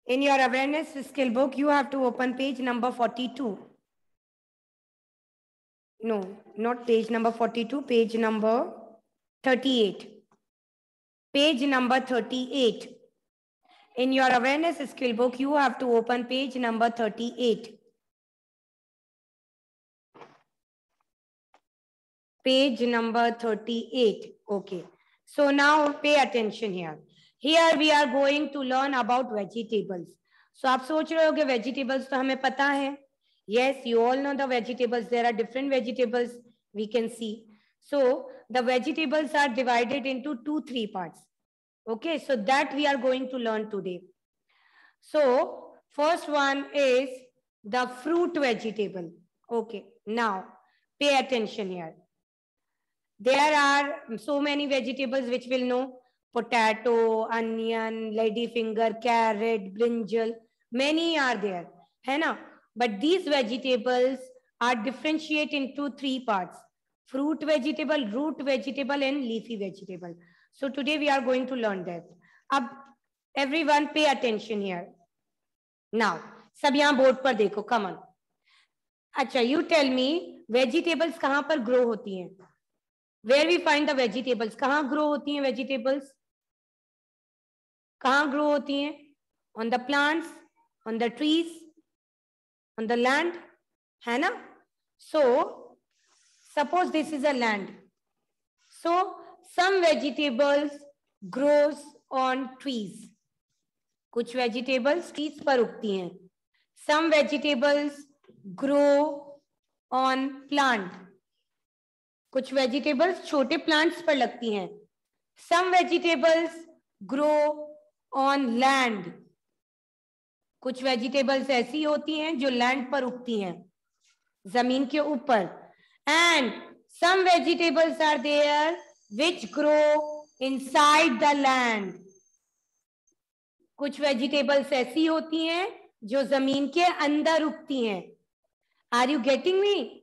In your awareness skill book, you have to open page number 42. No, not page number 42, page number 38. Page number 38. In your awareness skill book, you have to open page number 38. Page number 38. Okay. So now pay attention here. Here we are going to learn about vegetables. So आप सोच रहे होगे vegetables तो हमें पता है. Yes, you all know the vegetables. There are different vegetables we can see. So the vegetables are divided into 2-3 parts. Okay, so that we are going to learn today. So first one is the fruit vegetable. Okay, now pay attention here. There are so many vegetables which we'll know: potato, onion, ladyfinger, carrot, brinjal. Many are there, है ना? But these vegetables are differentiated into 3 parts: fruit vegetable, root vegetable, and leafy vegetable. So today we are going to learn that. अब everyone pay attention here. Now, सब यहाँ board पर देखो, come on. अच्छा, you tell me vegetables कहाँ पर grow होती हैं? Where we find the vegetables? कहाँ grow होती हैं vegetables? कहाँ grow होती हैं? On the plants, on the trees, on the land, है ना? So, suppose this is a land. So, some vegetables grows on trees. कुछ vegetables trees पर उगती हैं. Some vegetables grow on plant. कुछ वेजिटेबल्स छोटे प्लांट्स पर लगती हैं. Some vegetables grow on land. कुछ वेजिटेबल्स ऐसी होती हैं जो लैंड पर उगती हैं, जमीन के ऊपर. And some vegetables are there which grow inside the land. कुछ वेजिटेबल्स ऐसी होती हैं जो जमीन के अंदर उगती हैं. Are you getting me?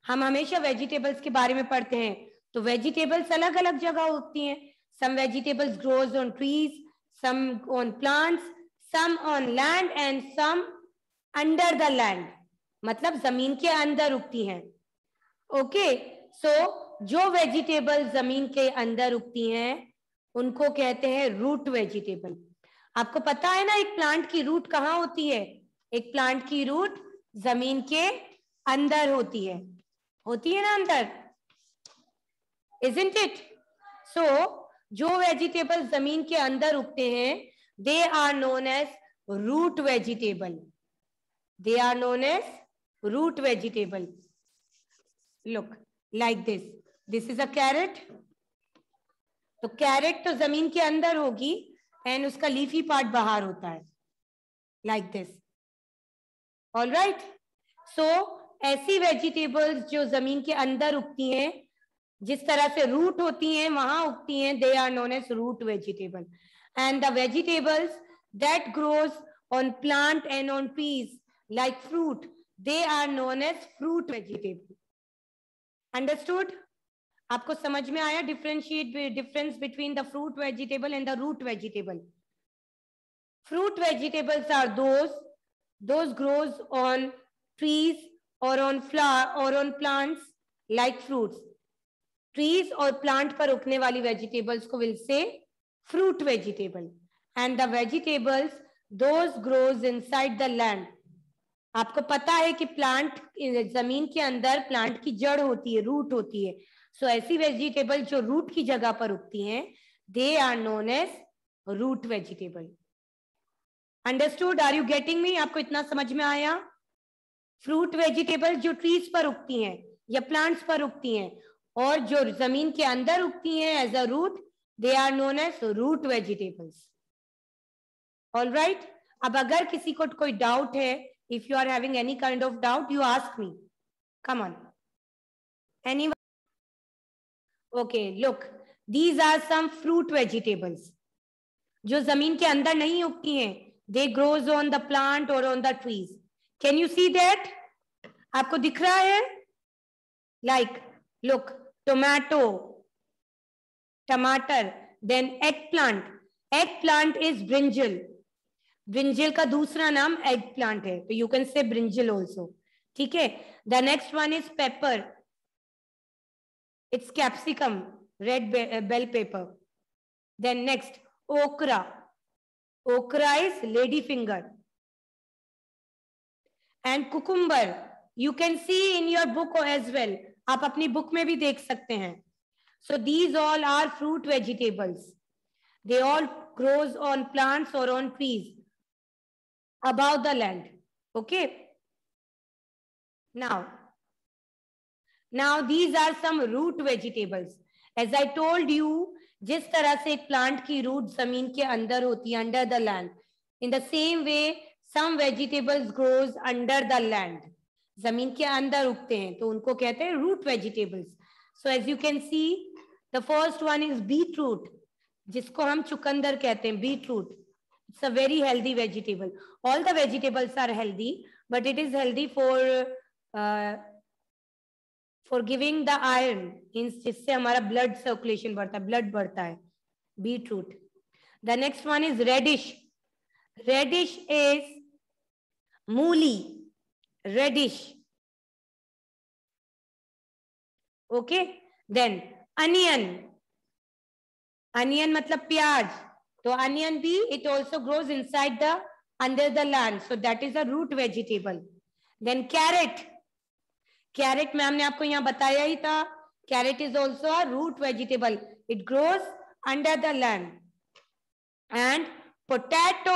हम हमेशा वेजिटेबल्स के बारे में पढ़ते हैं, तो वेजिटेबल्स अलग अलग जगह उगती हैं. Some vegetables grows on trees, some on plants, some on land and some under the land, मतलब जमीन के अंदर उगती हैं. ओके, सो जो वेजिटेबल जमीन के अंदर उगती हैं उनको कहते हैं रूट वेजिटेबल. आपको पता है ना एक प्लांट की रूट कहाँ होती है? एक प्लांट की रूट जमीन के अंदर होती है ना अंदर, isn't it? So जो वेजिटेबल जमीन के अंदर उगते हैं they are known as root vegetable. They are known as root vegetable. Look like this. This is a carrot. तो कैरेट तो जमीन के अंदर होगी एंड उसका लीफी पार्ट बाहर होता है, like this. All right. So ऐसी वेजिटेबल्स जो जमीन के अंदर उगती हैं, जिस तरह से रूट होती हैं वहां उगती हैं, they are known as root vegetable. And the vegetables that grows on plant and on trees like fruit, they are known as fruit vegetable. Understood? आपको समझ में आया difference between the fruit vegetable and the root vegetable? Fruit vegetables are those grows on trees or on flower or on plants like fruits. Trees और plant पर उगने वाली vegetables को will say fruit vegetable. And the vegetables those grows inside the land. आपको पता है कि plant जमीन के अंदर प्लांट की जड़ होती है, रूट होती है. सो ऐसी वेजिटेबल जो रूट की जगह पर उगती हैं they are known as root vegetable. Understood? Are you getting me? आपको इतना समझ में आया? फ्रूट वेजिटेबल जो ट्रीज पर उगती हैं या प्लांट्स पर उगती हैं और जो जमीन के अंदर उगती हैं as a root, they are known as root vegetables. All right. अब अगर किसी को कोई डाउट है, if you are having any kind of doubt, you ask me. Come on. Anyone? Okay, look, these are some fruit vegetables जो जमीन के अंदर नहीं उगती हैं. They grows on the plant और on the trees. Can you see that? आपको दिख रहा है? Like, look, tomato, टमाटर, then eggplant. Eggplant is brinjal. Brinjal का दूसरा नाम एग प्लांट है, तो you can say brinjal also, ठीक है। The next one is pepper, it's capsicum, red bell pepper. Then next okra, okra is lady finger. And cucumber, you can see in your book as well, आप अपनी book में भी देख सकते हैं। So these all are fruit vegetables, they all grows on plants or on trees above the land, okay. Now these are some root vegetables. As I told you, जिस तरह से एक प्लांट की रूट जमीन के अंदर होती है, under the land, in the same way some vegetables grows under the land, जमीन के अंदर उगते हैं, तो उनको कहते हैं root vegetables. So as you can see, the first one is beetroot, जिसको हम चुकंदर कहते हैं, beetroot. It's a very healthy vegetable. All the vegetables are healthy, but it is healthy for giving the iron, जिससे हमारा blood circulation बढ़ता है, blood बढ़ता है, beetroot. The next one is radish, radish is mooli, radish, okay. Then onion, onion मतलब प्याज, तो onion भी it also grows inside the under the land, so that is a root vegetable. Then carrot, carrot ma'am ने आपको यहाँ बताया ही था, carrot is also a root vegetable, it grows under the land. And potato,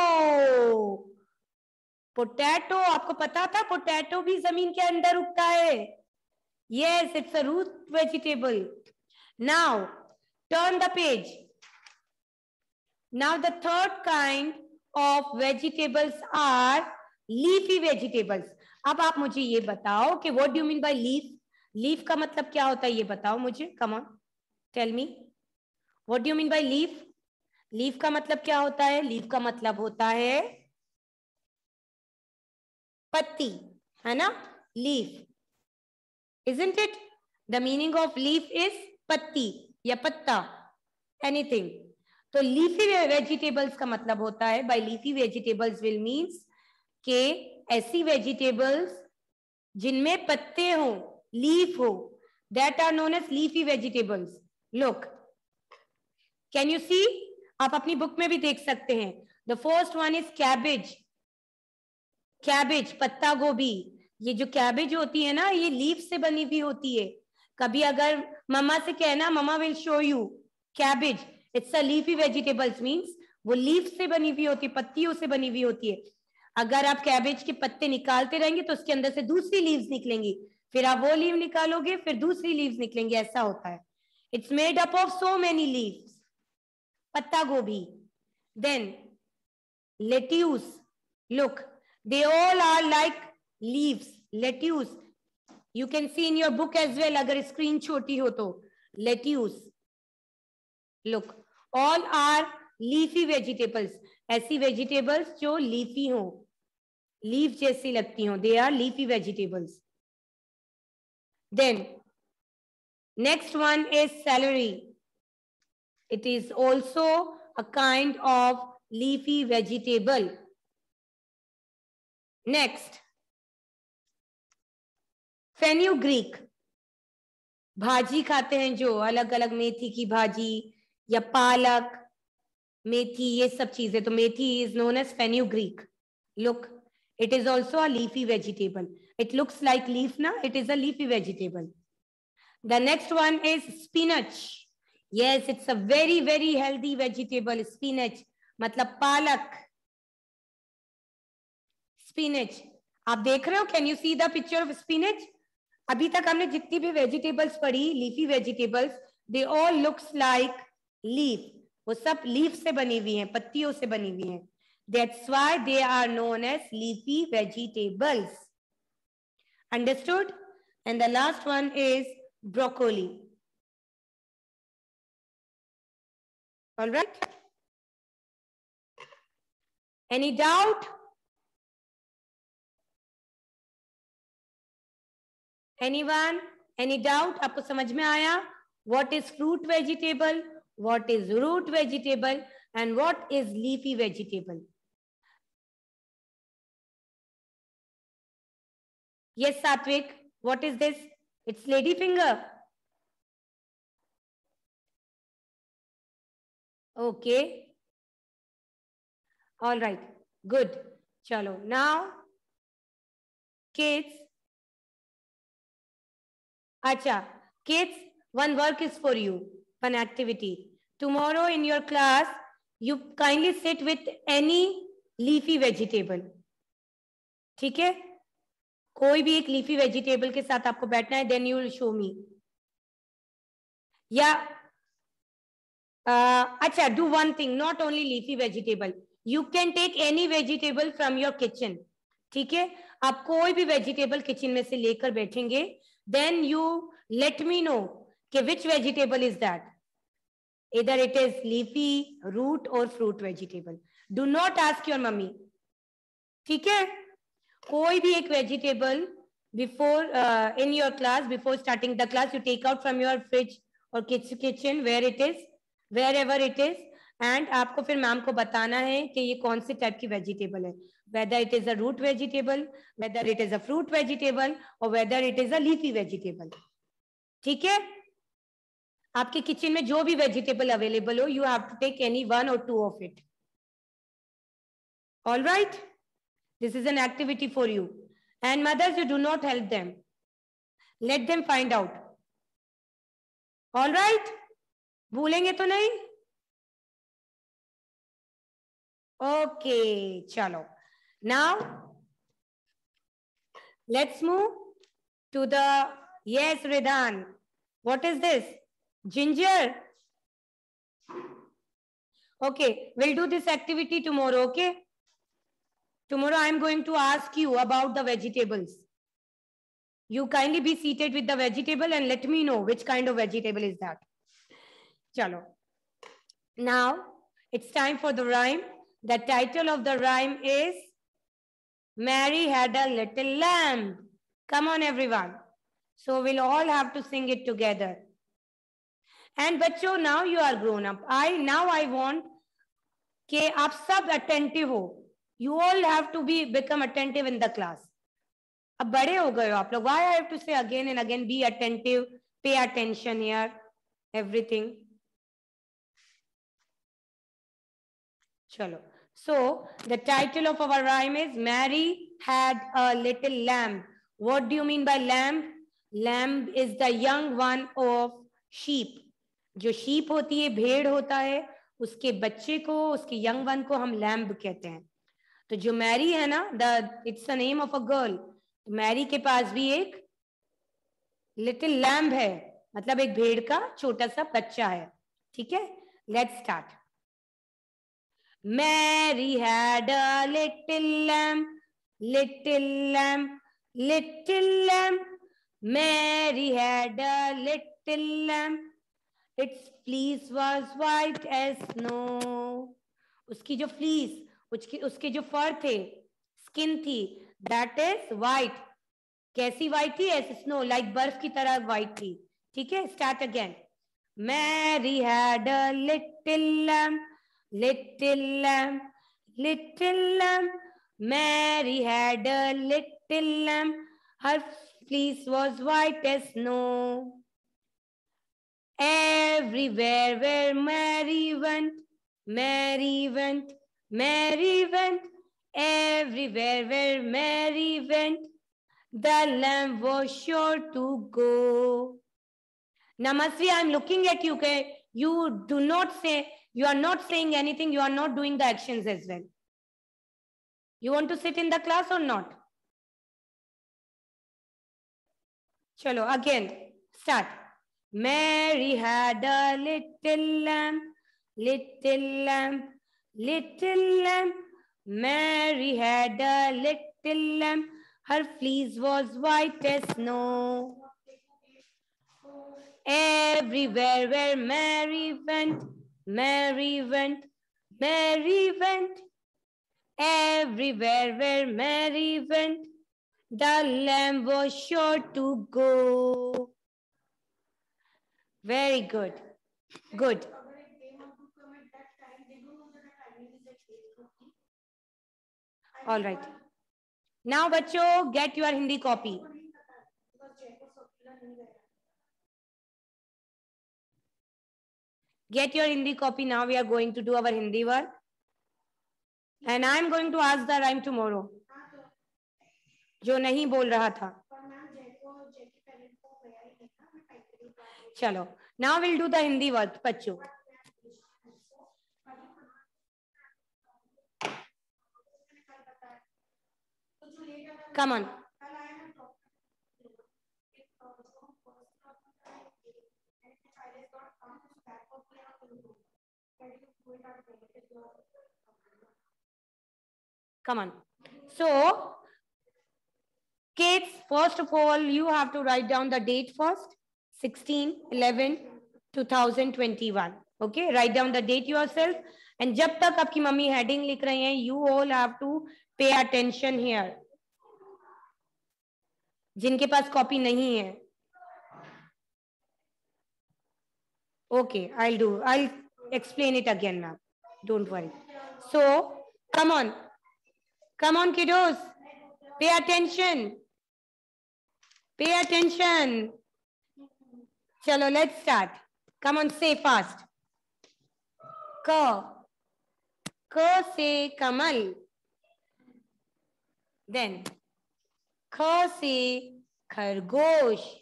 potato आपको पता था, potato भी जमीन के अंदर उगता है, yes, it's a root vegetable. Now turn the page. Now the third kind of vegetables are leafy vegetables. अब आप मुझे ये बताओ कि what do you mean by leaf? Leaf का मतलब क्या होता है, ये बताओ मुझे, come on, tell me. What do you mean by leaf? Leaf का मतलब क्या होता है? Leaf का मतलब होता है पत्ती, है ना, leaf, isn't it? The meaning of leaf is पत्ती या पत्ता, anything. तो लीफी वेजिटेबल्स का मतलब होता है, by leafy vegetables will means के ऐसी वेजिटेबल्स जिनमें पत्ते हो, लीफ हो, that are known as leafy vegetables. Look, can you see, आप अपनी बुक में भी देख सकते हैं। The first one is cabbage, cabbage पत्ता गोभी। ये जो कैबेज होती है ना, ये लीफ से बनी हुई होती है। कभी अगर मम्मा से कहना, mama will show you cabbage, it's a leafy vegetables, means वो लीफ से बनी हुई होती है, पत्तियों से बनी हुई होती है। अगर आप कैबेज के पत्ते निकालते रहेंगे तो उसके अंदर से दूसरी लीव्स निकलेंगी, फिर आप वो लीव निकालोगे, फिर दूसरी लीव्स निकलेंगी, ऐसा होता है। It's made up of so many leaves, पत्ता गोभी। Then lettuce, look, they all are like leaves, lettuce, you can see in your book as well, अगर स्क्रीन छोटी हो तो, lettuce, look, all are leafy vegetables, ऐसी vegetables जो leafy हो, leaf जैसी लगती हो, they are leafy vegetables. Then next one is celery, it is also a kind of leafy vegetable. Next fenugreek, भाजी खाते हैं जो, अलग अलग मेथी की भाजी या पालक, मेथी, ये सब चीजें, तो methi is known as fenugreek. Look, it is also a leafy vegetable, it looks like leaf ना, it is a leafy vegetable. The next one is spinach, yes, it's a very very healthy vegetable, spinach मतलब पालक, spinach आप देख रहे हो, can you see the picture of spinach? अभी तक हमने जितनी भी वेजिटेबल्स पढ़ी, leafy vegetables, they all looks like leaf, वो सब लीफ से बनी हुई हैं, पत्तियों से बनी हुई हैं, that's why they are known as leafy vegetables. Understood? And the last one is broccoli. All right, any doubt? Anyone? Any doubt? आपको समझ में आया? What is fruit vegetable? What is root vegetable? And what is leafy vegetable? Yes, Satvik. What is this? It's lady finger. Okay. All right. Good. Chalo. Now, kids. Acha. Kids, one work is for you. One activity. Tomorrow in your class, you kindly sit with any leafy vegetable. ठीक है? कोई भी एक leafy vegetable के साथ आपको बैठना है. Then you will show me. Yeah. Acha, do one thing. Not only leafy vegetable. You can take any vegetable from your kitchen. ठीक है? आप कोई भी vegetable kitchen में से लेकर बैठेंगे. Then you let me know कि which vegetable is that. Either it is leafy, root or fruit vegetable. Do not ask your mummy. ठीक है? कोई भी एक vegetable before in your class, before starting the class, you take out from your fridge or kitchen where it is, wherever it is, and आपको फिर ma'am को बताना है कि ये कौन से टाइप की वेजिटेबल है, whether it is a root vegetable, whether it is a fruit vegetable, or whether it is a leafy vegetable. ठीक है? आपके किचन में जो भी वेजिटेबल अवेलेबल हो, you have to take any one or two of it. All right? This is an activity for you. And mothers, you do not help them. Let them find out. All right? भूलेंगे तो नहीं? Okay, chalo. Now, let's move to the, yes, Ridan. What is this? Ginger. Okay, we'll do this activity tomorrow, okay? Tomorrow I'm going to ask you about the vegetables. You kindly be seated with the vegetable and let me know which kind of vegetable is that. Chalo. Now, it's time for the rhyme. The title of the rhyme is Mary Had a Little Lamb. Come on, everyone. So we'll all have to sing it together. And बच्चों, now you are grown up. Now I want कि आप सब attentive हो. You all have to become attentive in the class. अब बड़े हो गए हो आप लोग. Why I have to say again and again, be attentive, pay attention here, everything. Chalo. So the title of our rhyme is Mary Had a Little Lamb. What do you mean by lamb? Lamb is the young one of sheep. जो sheep होती है, भेड़ होता है, उसके बच्चे को, उसके young one को हम lamb कहते हैं. तो जो मैरी है ना, it's the name of a girl. Mary के पास भी एक little lamb है, मतलब एक भेड़ का छोटा सा बच्चा है. ठीक है? Let's start. Mary had a little lamb, little lamb, little lamb. Mary had a little lamb. Its fleece was white as snow. उसकी जो fleece, उसके जो fur थे, skin थी, that is white. कैसी white थी? As snow, like बर्फ की तरह white थी. ठीक है? Start again. Mary had a little lamb, little lamb, little lamb. Mary had a little lamb. Her fleece was white as snow. Everywhere where Mary went, Mary went, Mary went. Everywhere where Mary went, the lamb was sure to go. Namasvi, I'm looking at you. Okay? You do not say, you are not saying anything. You are not doing the actions as well. You want to sit in the class or not? Chalo, again, start. Mary had a little lamb, little lamb, little lamb. Mary had a little lamb. Her fleece was white as snow. Everywhere where Mary went, Mary went, Mary went. Everywhere where Mary went, the lamb was sure to go. Very good. Good. All right. Now बच्चों get your Hindi copy. Get your Hindi copy. Now we are going to do our Hindi work. And I am going to ask the rhyme tomorrow. जो नहीं बोल रहा था. चलो. Now we'll do the Hindi work, बच्चों. Come on. Come on. So, kids, first of all, you have to write down the date first. 16/11/2021. Okay, write down the date yourself. And जब तक आपकी मम्मी heading लिख रही हैं, you all have to pay attention here. जिनके पास copy नहीं है. Okay, I'll explain it again now. Don't worry. So, come on, kiddos. Pay attention. Pay attention. Chalo, let's start. Come on, say fast. K se kamal. Then kh se khargosh.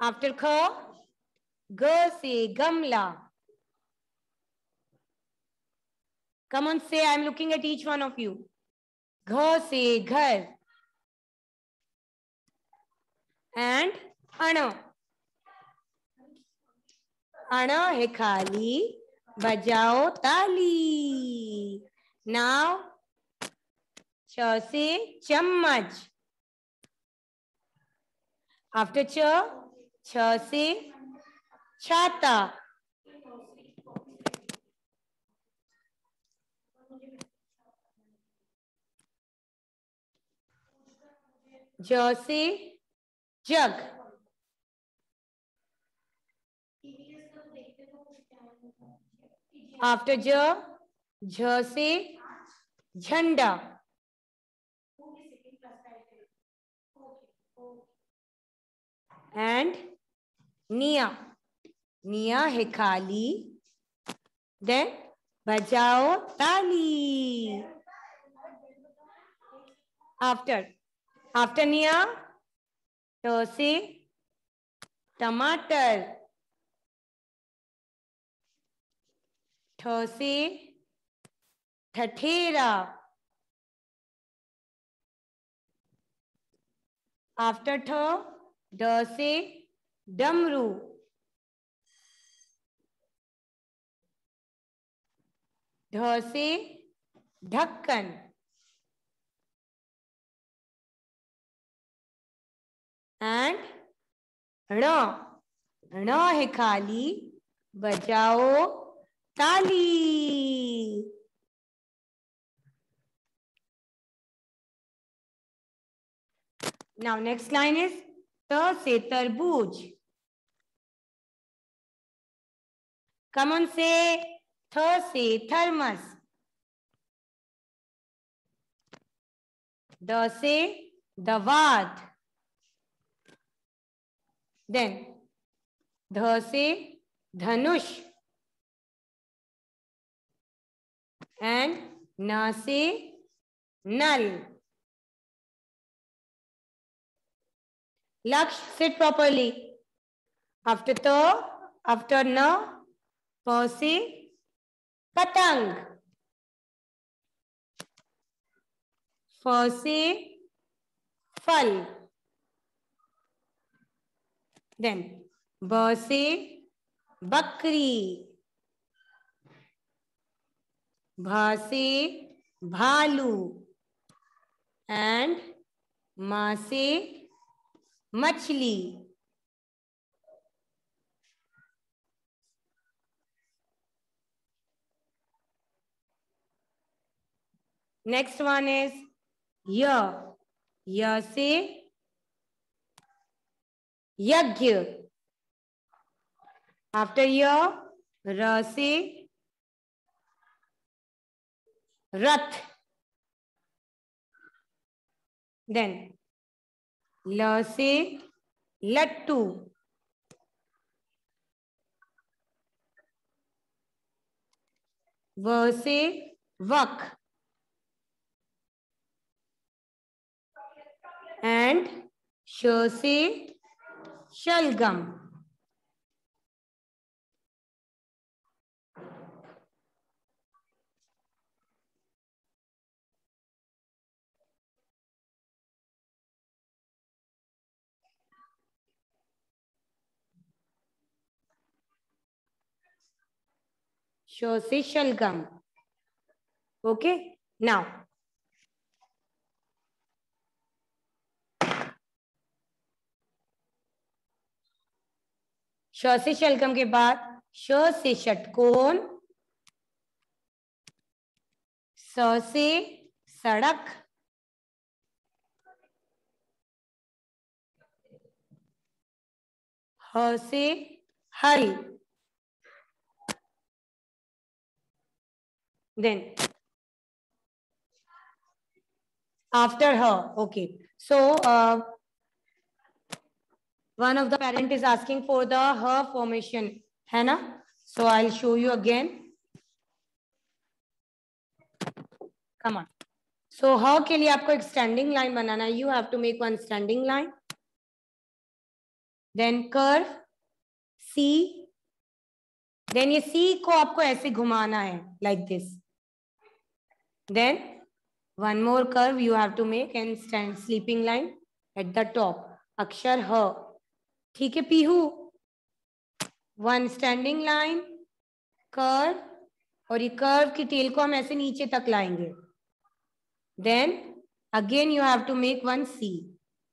After kh, g se gamla. Come on, say, I'm looking at each one of you. Gh se ghar. And ana. Ana hai khali, bajao tali. Now, ch se chammach. After ch se chata. J se jug. After j se झंडा. And Nia. Nia है खाली. Then बजाओ ताली. After Nia, तो से टमाटर. ठ से ठठेरा. After ठ, ड से डमरू. ढ से ढक्कन. एंड ण है खाली, बजाओ ताली. Now next line is त से तरबूज. Come on, say थ से थर्मस. द से दवात. Then ध से धनुष. And न से नल. Laksh, sit properly. After ta, after na, pa se patang. Fa se fal. Then ba se bakri. Bha se bhalu. And ma se मछली. Next one is य. य से यज्ञ. After य, र से रथ. देन ल से लट्टू, व से वक, एंड श से शलगम। श से शलगम। ओके, नाउ श से शलगम के बाद श से षटकोण, स से सड़क, ह से हल, देन आफ्टर ह। Okay, so one of the parent is asking for the her formation, है ना? So I'll show you again. Come on. So her के लिए आपको एक standing line बनाना है. You have to make one standing line. Then curve C. Then ये C को आपको ऐसे घुमाना है like this. Then one more curve you have to make and stand sleeping line at the top. अक्षर ह. ठीक है Pihu? One standing line, curve, और ये कर्व की टेल को हम ऐसे नीचे तक लाएंगे. Then again you have to make one C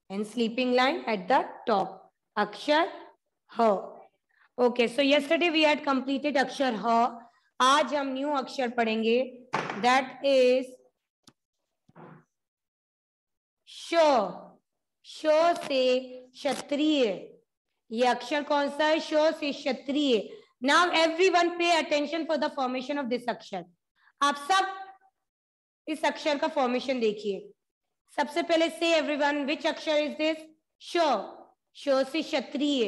and sleeping line at the top. अक्षर ह. Okay, so yesterday we had completed अक्षर ह. आज हम न्यू अक्षर पढ़ेंगे. That is श. श से क्षत्रिय. ये अक्षर कौन सा है? श से क्षत्रिय. Now everyone pay attention for the formation of this अक्षर. आप सब इस अक्षर का फॉर्मेशन देखिए. सबसे पहले से एवरीवन, विच अक्षर इज दिस? श. श से क्षत्रिय.